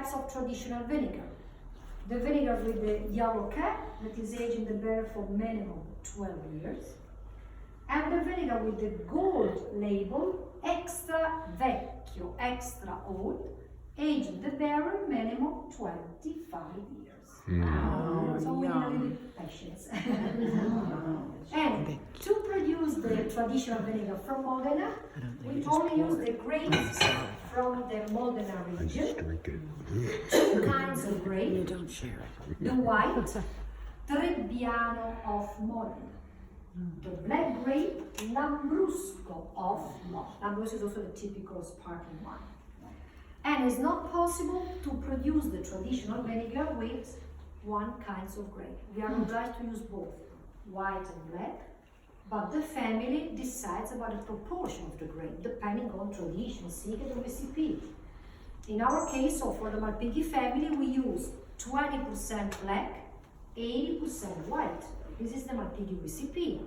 types of traditional vinegar. The vinegar with the yellow cap, that is aged in the barrel for minimum 12 years. And the vinegar with the gold label, extra vecchio, extra old, aged in the barrel minimum 25 years. So we need a little bit patience. And to produce the traditional vinegar from Modena, we only use the grapes from the Modena region. Two kinds of grape. Don't share it. The white Trebbiano of Modena. The black grape Lambrusco of Modena. Lambrusco is also the typical sparkling wine. And it's not possible to produce the traditional vinegar with one kind of grape. We are obliged to use both, white and black, but the family decides about the proportion of the grape, depending on tradition, secret, or recipe. In our case, so for the Malpighi family, we use 20% black, 80% white. This is the Malpighi recipe.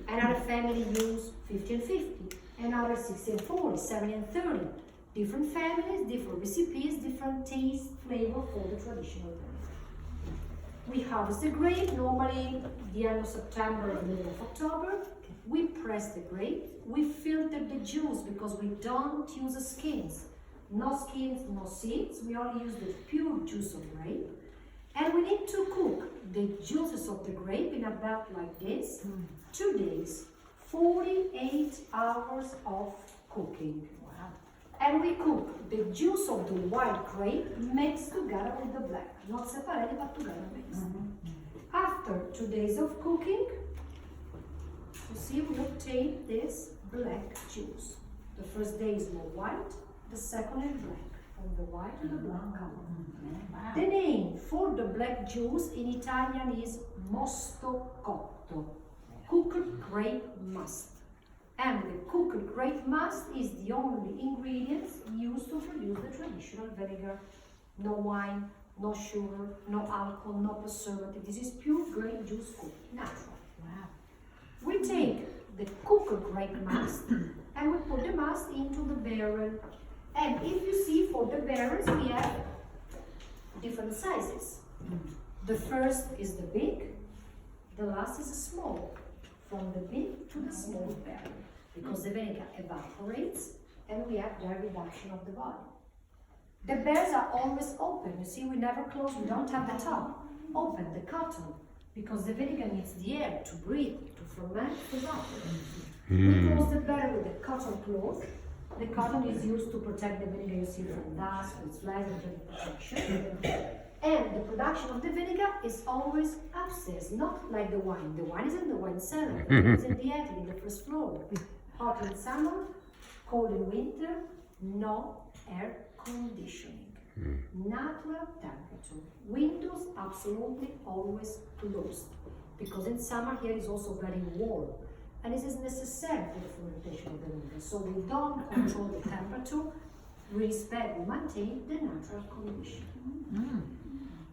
Another family use 50 and 50, another 60 and 40, 70 and 30. Different families, different recipes, different taste, flavor for the traditional vinegar. We harvest the grape, normally the end of September or the middle of October. We press the grape, we filter the juice because we don't use the skins. No skins, no seeds, we only use the pure juice of grape. And we need to cook the juices of the grape in a bath like this, 2 days, 48 hours of cooking. Wow. And we cook the juice of the white grape mixed together with the black, not separated but together mixed. After 2 days of cooking, you see we obtain this black juice. The first day is more white, the second is black, from the white to the black color. The name for the black juice in Italian is mosto cotto, cooked grape must. And the cooked grape must is the only ingredient used to produce the traditional vinegar. No wine, no sugar, no alcohol, no preservative. This is pure grape juice cooked, natural. Wow. We take the cooked grape must and we put the must into the barrel. And if you see for the barrels, we have different sizes. The first is the big, the last is the small. From the big to the small barrel, because the vinegar evaporates and we have the reduction of the volume. The barrels are always open. You see, we never close, we don't have the top. Open the cotton, because the vinegar needs the air to breathe, to ferment, to evaporate. We close the barrel with a cotton cloth. The cotton is used to protect the vinegar, you see, from dust, with flies, and general protection. And the production of the vinegar is always upstairs, not like the wine. The wine is in the wine cellar, it is in the attic, in the first floor. Hot in summer, cold in winter, no air conditioning. Natural temperature. Windows absolutely always closed, because in summer here is also very warm. And this is necessary for the fermentation of the vinegar. So we don't control the temperature, we respect, we maintain the natural condition.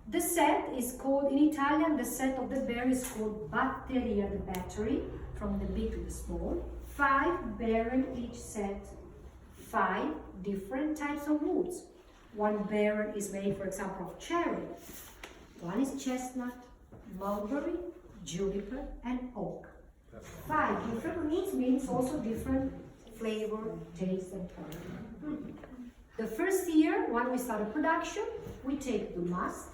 The set is called, in Italian, the set of the barrel is called batteria, the battery, from the big to the small. 5 barrels each set, 5 different types of woods. One barrel is made, for example, of cherry. One is chestnut, mulberry, juniper, and oak. 5 different woods means also different flavor, taste, and color. The first year, when we started production, we take the must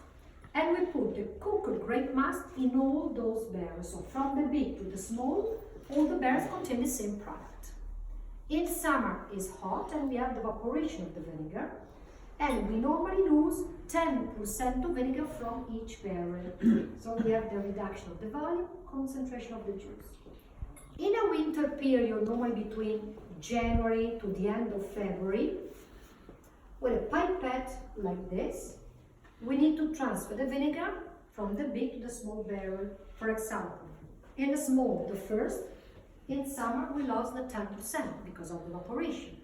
and we put the cooked grape must in all those barrels. So from the big to the small, all the barrels contain the same product. In summer is hot and we have the evaporation of the vinegar, and we normally lose 10% of vinegar from each barrel. So we have the reduction of the volume, concentration of the juice. In a winter period, normally between January to the end of February, with a pipette like this, we need to transfer the vinegar from the big to the small barrel. For example, in the small, the first, in summer we lost the 10% because of the evaporation.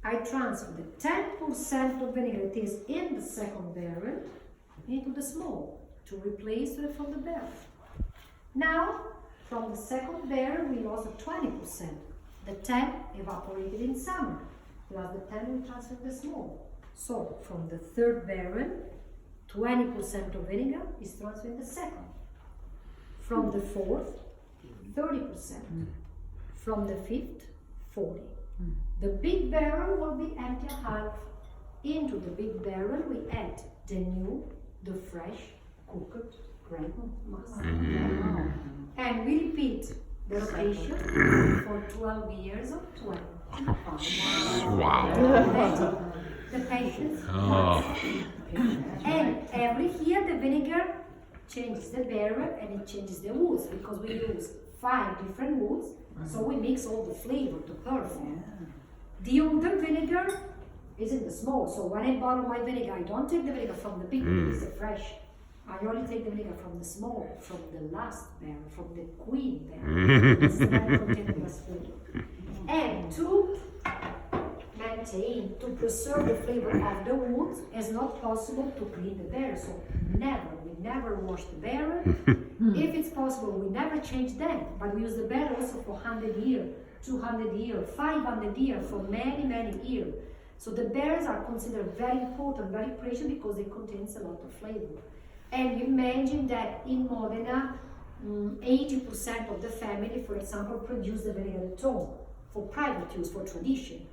I transfer the 10% of vinegar that is in the second barrel into the small to replace it from the barrel. Now, from the second barrel we lost the 20%. The 10 evaporated in summer, plus the 10 we transferred the small. So from the third barrel, 20% of vinegar is transferred in the second. From the fourth, 30%. From the fifth, 40. The big barrel will be empty half. Into the big barrel we add the fresh cooked grape mass. And we repeat the rotation for 12 years or 12. Wow. The patience. Oh. And every year the vinegar changes the barrel and it changes the woods because we use 5 different woods, so we mix all the flavor to perfect. The older vinegar is in the small, so when I bottle my vinegar, I don't take the vinegar from the big, it's the fresh. I only take the vinegar from the small, from the last barrel, from the queen barrel. It's the one containing less flavor. And to maintain, to preserve the flavor of the wood, it's not possible to clean the barrel. So we never wash the barrel. If it's possible, we never change them, but we use the barrel also for 100 years, 200 years, 500 years, for many, many years. So the barrels are considered very important, very precious because they contain a lot of flavor. And you imagine that in Modena, 80% of the family, for example, produce the vinegar at home for private use, for tradition.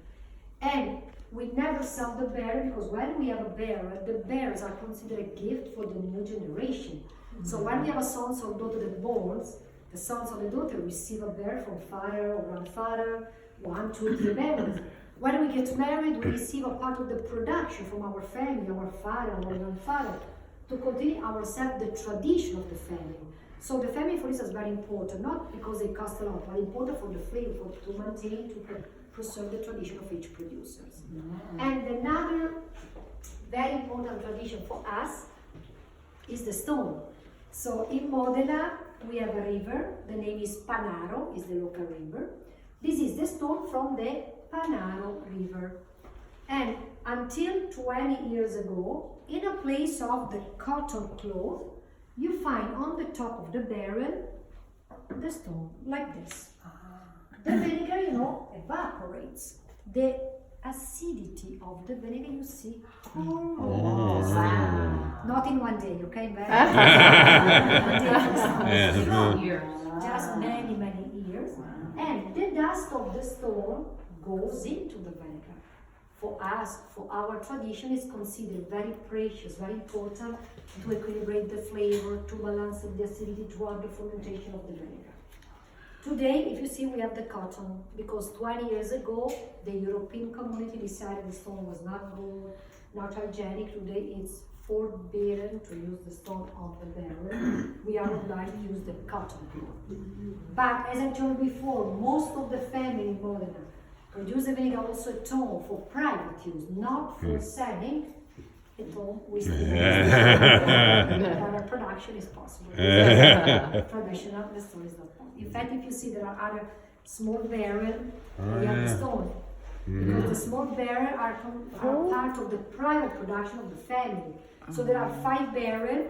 And we never sell the barrel because when we have a barrel, the barrels are considered a gift for the new generation. So when we have a son or daughter that borns, the sons or the daughter receive a barrel from father or grandfather, 1, 2, 3 barrels. When we get married, we receive a part of the production from our family, our father, our grandfather, to continue ourselves the tradition of the family. So the family for us is very important, not because they cost a lot, but important for the flavor, to maintain, to preserve the tradition of each producer. And another very important tradition for us is the stone. So in Modena, we have a river, the name is Panaro, is the local river. This is the stone from the Panaro River. And until 20 years ago, in a place of the cotton cloth, you find on the top of the barrel the stone, like this. The vinegar, evaporates. The acidity of the vinegar, you see, not in one day, okay? Just many, many years. And the dust of the stone goes into the vinegar. For us, for our tradition, is considered very precious, very important to equilibrate the flavor, to balance the acidity throughout the fermentation of the vinegar. Today, if you see, we have the cotton, because 20 years ago, the European community decided the stone was not good, not hygienic. Today, it's forbidden to use the stone on the barrel. We are obliged to use the cotton cloth. But as I told before, most of the family in Modena produce the vinegar also at home for private use, not for selling. At home, we still production is possible. Traditional, the stone is not possible. In fact, if you see, there are other small barrels, we have the stone. Because the small barrels are part of the private production of the family. So there are 5 barrels.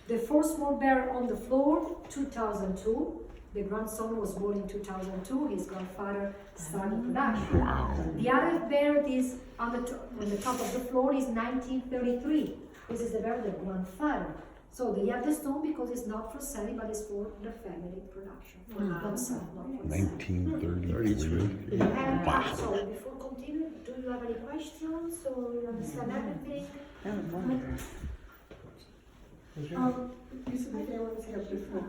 The first small barrel on the floor, 2002. The grandson was born in 2002. His grandfather started production. Wow. The other barrel is on the top of the floor is 1933. This is the barrel of the grandfather. So they have the stone because it's not for selling, but it's for the family production. For themselves, not for selling. 1933. And so before continuing, do you have any questions or you understand everything? You said the families have different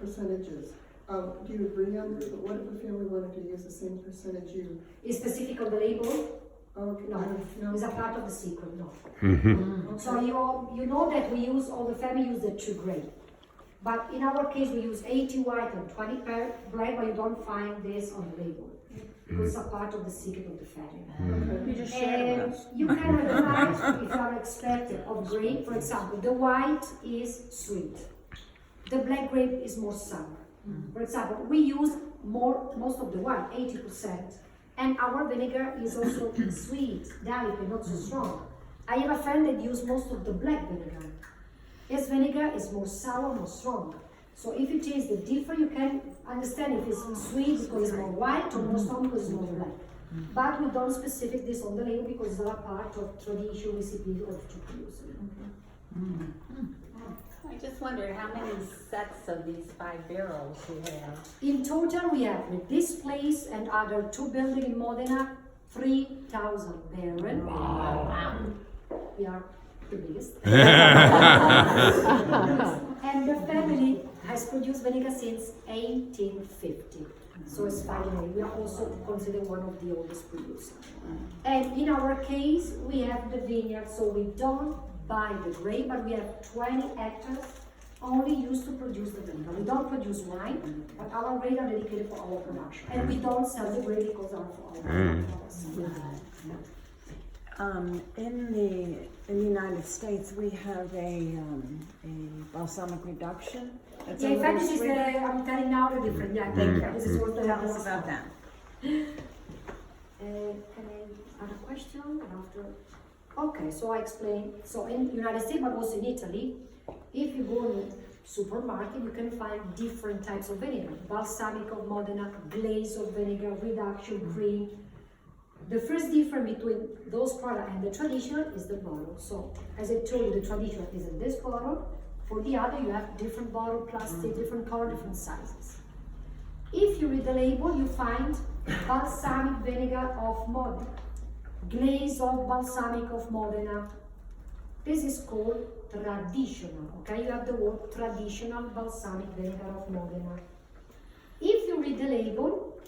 percentages. Do you agree on this? But what if a family wanted to use the same percentage you? Is specific on the label? Okay. No, it's a part of the secret, no. Okay. So you know that we use, all the family use the 2 grape. But in our case, we use 80 white and 20 black, but you don't find this on the label. It's a part of the secret of the family. You just share it with us. You can recognize if you are expected of grape. For example, the white is sweet. The black grape is more sour. For example, we use most of the white, 80%. And our vinegar is also sweet, delicate, not so strong. I have a friend that uses most of the black vinegar. His vinegar is more sour, more strong. So if you taste the difference, you can understand if it's sweet because it's more white or more strong because it's more black. But we don't specific this on the label because it's not part of traditional recipe of to produce. I just wondered how many sets of these 5 barrels you have. In total, we have with this place and other 2 buildings in Modena, 3,000 barrels. Wow. We are the biggest. And the family has produced vinegar since 1850. So it's finally, we are also considered one of the oldest producers. And in our case, we have the vineyard, so we don't buy the grape, but we have 20 hectares only used to produce the vinegar. We don't produce wine, but our grapes are dedicated for our production. And we don't sell the grape because they are for our In the United States, we have a balsamic reduction. It's a Yeah, in fact, little this is the, sweet. I'm telling now the different, yeah, thank you. This is what the Tell us about that. Can I add a question after? Okay, so I explain. So in United States, but also in Italy, if you go to supermarket, you can find different types of vinegar. Balsamic of Modena, glaze of vinegar, reduction cream. The first difference between those products and the traditional is the bottle. So as I told you, the traditional is in this bottle. For the other, you have different bottle, plastic, different color, different sizes. If you read the label, you find balsamic vinegar of Modena, glaze of balsamic of Modena. This is called traditional, okay? You have the word traditional balsamic vinegar of Modena. If you read the label,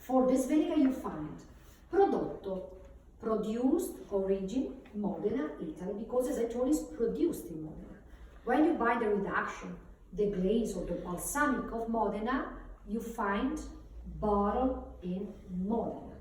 for this vinegar you find prodotto, produced, origin, Modena, Italy, because as I told you, it's produced in Modena. When you buy the reduction, the glaze or the balsamic of Modena, you find bottle in Modena.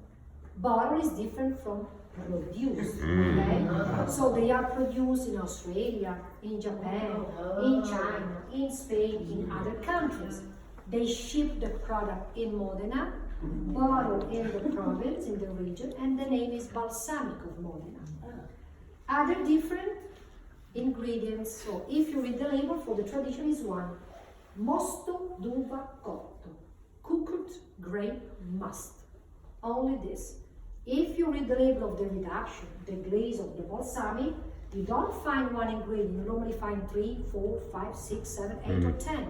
Bottle is different from produced, okay? So they are produced in Australia, in Japan, in China, in Spain, in other countries. They ship the product in Modena, bottle in the province, in the region, and the name is balsamic of Modena. Other different ingredients, so if you read the label for the tradition is one, mosto d'uva cotto, cooked grape must, only this. If you read the label of the reduction, the glaze of the balsamic, you don't find one ingredient, you normally find 3, 4, 5, 6, 7, 8 or 10.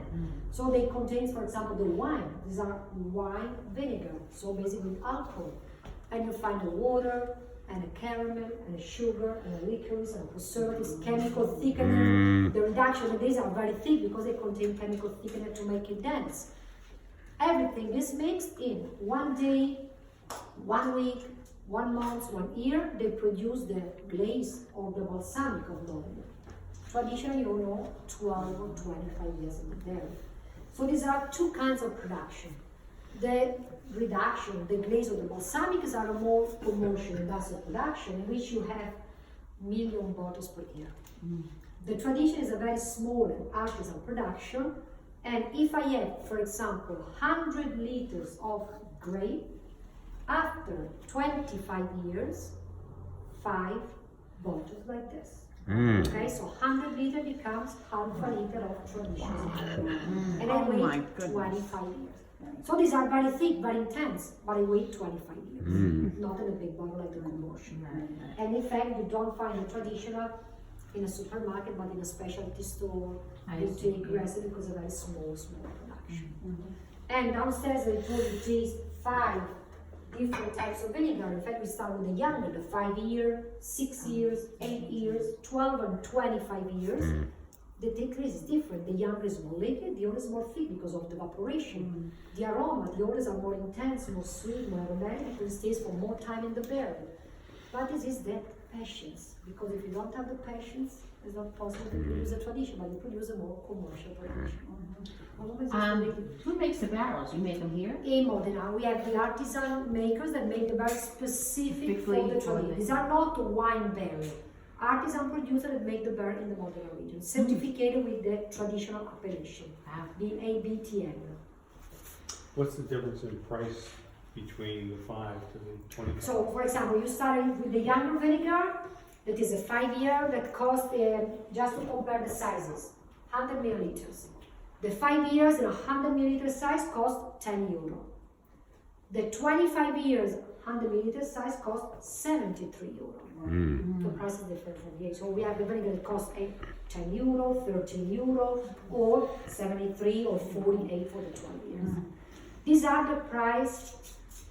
So they contain, for example, the wine, these are wine vinegar, so basically alcohol. And you find the water, and a caramel, and a sugar, and a licorice, and preservatives, chemical thickener. The reduction, these are very thick because they contain chemical thickener to make it dense. Everything is mixed in 1 day, 1 week, 1 month, 1 year. They produce the glaze or the balsamic of Modena. Traditionally, you know, 12 or 25 years in the dairy. So these are 2 kinds of production. The reduction, the glaze or the balsamic are a more commercial industrial production in which you have million bottles per year. The tradition is a very small and artisan production, and if I have, for example, 100 liters of grape, after 25 years, 5 bottles like this. Okay, so 100 liters becomes half a liter of tradition. And I wait 25 years. So these are very thick, very intense, but I wait 25 years. Not in a big bottle like the commercial. And in fact, you don't find the traditional in a supermarket, but in a specialty store, boutique recipe, because it's a very small production. And downstairs, I told you taste 5 different types of vinegar. In fact, we start with the younger, the 5 year, 6 years, 8 years, 12 and 25 years. The decrease is different. The younger is more liquid, the older is more thick because of the evaporation. The aroma, the olders are more intense, more sweet, more aromatic, because it stays for more time in the barrel. But this is the patience, because if you don't have the patience, it's not possible to produce a tradition, but you produce a more commercial production. Who makes the barrels? You make them here? In Modena, we have the artisan makers that make the barrels specific for the tradition. These are not wine barrels. Artisan producers that make the barrel in the Modena region, certificated with the traditional appellation, the ABTN. What's the difference in price between the 5 to the 25? So, for example, you start with the younger vinegar, that is a 5 year, that costs, just to compare the sizes, 100 milliliters. The 5 years in a 100 milliliter size cost €10. The 25 years, 100 milliliter size costs 73 euro. The price is different from here. So we have the vinegar that costs 10 euro, 13 euro, or 73 or 48 for the 12 years. These are the price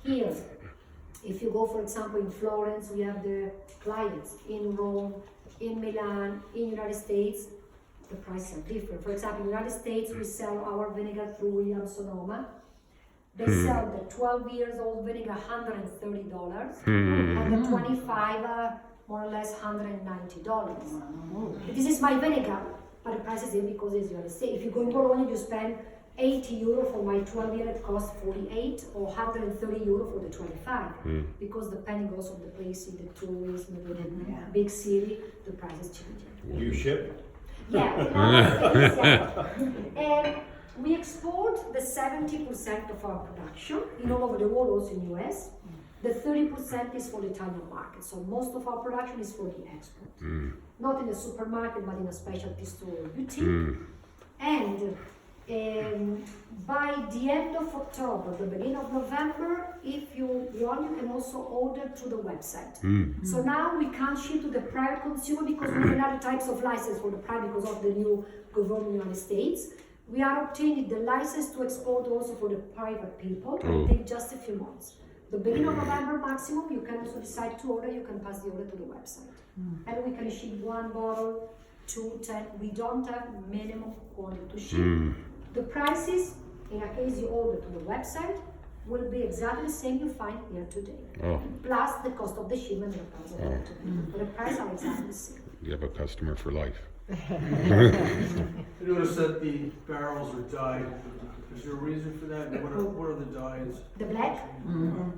here. If you go, for example, in Florence, we have the clients. In Rome, in Milan, in United States, the prices are different. For example, in the United States, we sell our vinegar through Williams Sonoma. They sell the 12 years old vinegar $130, and the 25 more or less $190. This is my vinegar, but the price is here because it's United States. If you go in Bologna, you spend 80 euro for my 12 year, it costs 48, or 130 euro for the 25. Because depending also on the place, in the tourism, in the big city, the price is changing. You ship? And we export the 70% of our production in all over the world, also in US. The 30% is for the Italian market. So most of our production is for the export. Not in the supermarket, but in a specialty store or boutique. And by the end of October, the beginning of November, if you want, you can also order through the website. So now we can't ship to the private consumer because we have another types of license for the private because of the new government in the United States. We are obtaining the license to export also for the private people. It will take just a few months. The beginning of November maximum, you can also decide to order, you can pass the order to the website. And we can ship 1 bottle, 2, 10. We don't have minimum quantity to ship. The prices, in a case you order to the website, will be exactly the same you find here today. Plus the cost of the shipment and the price of the today. But the price are exactly the same. You have a customer for life. I noticed that the barrels are dyed. Is there a reason for that? And what are the dyes? The black?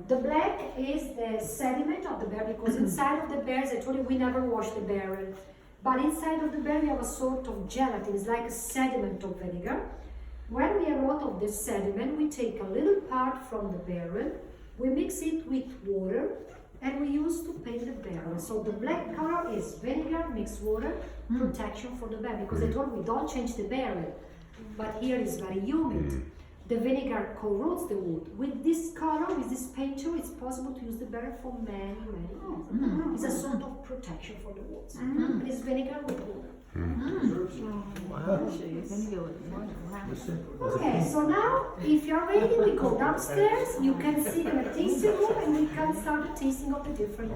The black is the sediment of the barrel because inside of the barrels, I told you we never wash the barrel. But inside of the barrel we have a sort of gelatin, it's like a sediment of vinegar. When we have a lot of this sediment, we take a little part from the barrel, we mix it with water, and we use to paint the barrel. So the black color is vinegar mixed water, protection for the barrel, because I told you we don't change the barrel, but here it's very humid. The vinegar corrodes the wood. With this color, with this painter, it's possible to use the barrel for many, many years. It's a sort of protection for the woods. And it's vinegar with water. Okay, so now if you're ready, we go downstairs. You can see the tasting room and we can start the tasting of the different